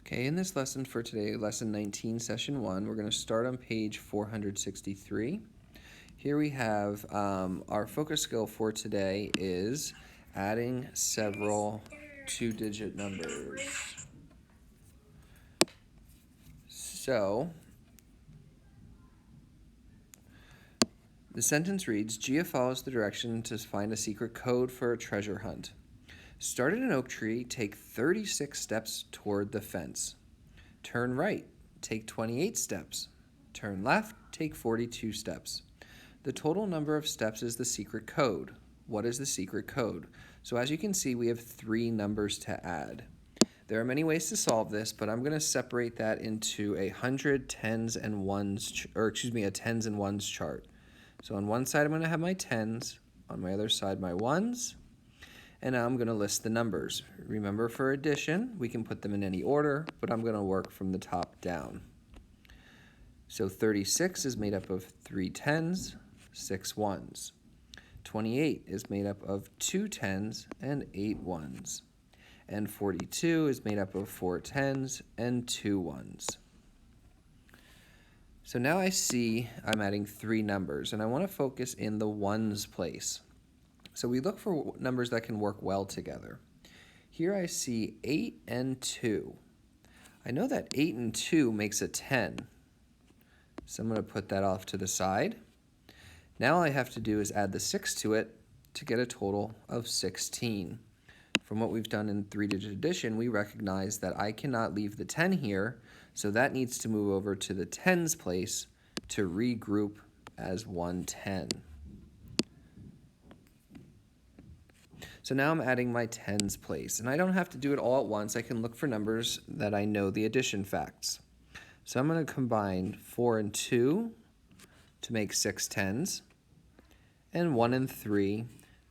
Okay, in this lesson for today, lesson 19, session 1, we're going to start on page 463. Here we have our focus skill for today is adding several two-digit numbers. So, the sentence reads, Gia follows the direction to find a secret code for a treasure hunt. Start at an oak tree, take 36 steps toward the fence. Turn right, take 28 steps. Turn left, take 42 steps. The total number of steps is the secret code. What is the secret code? So as you can see, we have 3 numbers to add. There are many ways to solve this, but I'm going to separate that into a 100, tens, and ones, a tens and ones chart. So on one side, I'm going to have my tens, on my other side, my ones, and now I'm going to list the numbers. Remember, for addition, we can put them in any order, but I'm going to work from the top down. So 36 is made up of 3 tens, 6 ones. 28 is made up of 2 tens and 8 ones. And 42 is made up of 4 tens and 2 ones. So now I see I'm adding 3 numbers, and I want to focus in the ones place. So we look for numbers that can work well together. Here I see 8 and 2. I know that 8 and 2 makes a 10. So I'm going to put that off to the side. Now all I have to do is add the 6 to it to get a total of 16. From what we've done in 3-digit addition, we recognize that I cannot leave the 10 here, so that needs to move over to the tens place to regroup as 110. So now I'm adding my tens place, and I don't have to do it all at once. I can look for numbers that I know the addition facts. So I'm going to combine 4 and 2 to make 6 tens, and 1 and 3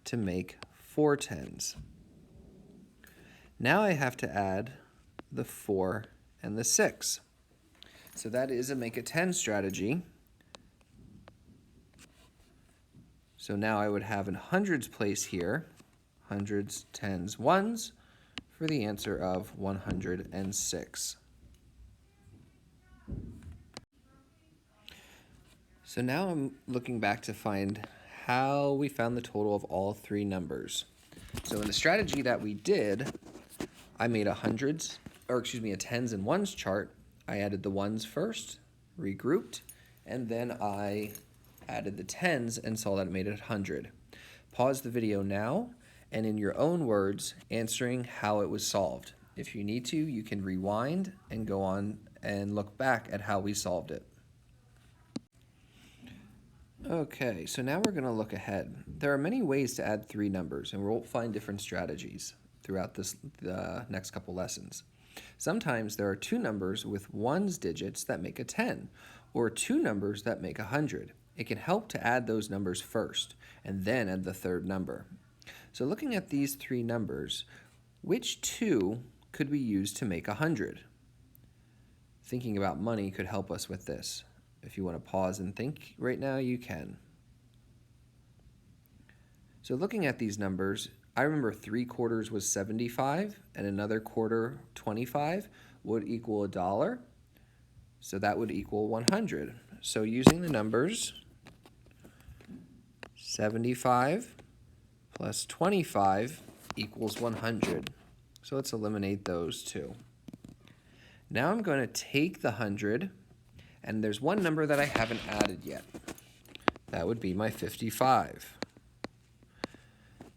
to make 4 tens. Now I have to add the 4 and the 6. So that is a make a 10 strategy. So now I would have in hundreds place here, hundreds, tens, ones, for the answer of 106. So now I'm looking back to find how we found the total of all 3 numbers. So in the strategy that we did, I made a tens and ones chart. I added the ones first, regrouped, and then I added the tens and saw that it made it 100. Pause the video now, and in your own words, answering how it was solved. If you need to, you can rewind and go on and look back at how we solved it. Okay, so now we're going to look ahead. There are many ways to add 3 numbers, and we'll find different strategies throughout the next couple lessons. Sometimes there are 2 numbers with ones digits that make a 10, or 2 numbers that make 100. It can help to add those numbers first, and then add the 3rd number. So looking at these 3 numbers, which 2 could we use to make 100? Thinking about money could help us with this. If you want to pause and think right now, you can. So looking at these numbers, I remember 3 quarters was 75, and another quarter, 25, would equal $1. So that would equal 100. So using the numbers, 75 plus 25 equals 100. So let's eliminate those 2. Now I'm going to take the 100, and there's one number that I haven't added yet. That would be my 55.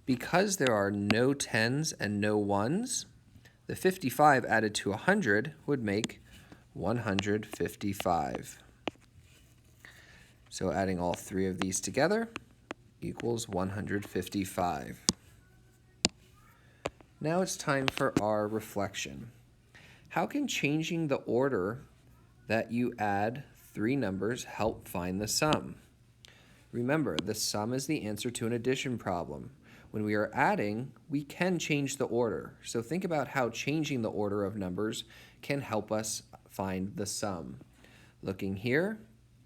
Because there are no tens and no ones, the 55 added to 100 would make 155. So adding all 3 of these together equals 155. Now it's time for our reflection. How can changing the order that you add 3 numbers help find the sum? Remember, the sum is the answer to an addition problem. When we are adding, we can change the order. So think about how changing the order of numbers can help us find the sum. Looking here,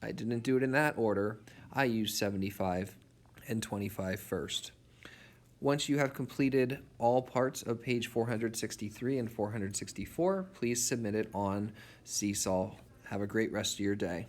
I didn't do it in that order. I used 75 and 25 first. Once you have completed all parts of page 463 and 464, please submit it on Seesaw. Have a great rest of your day.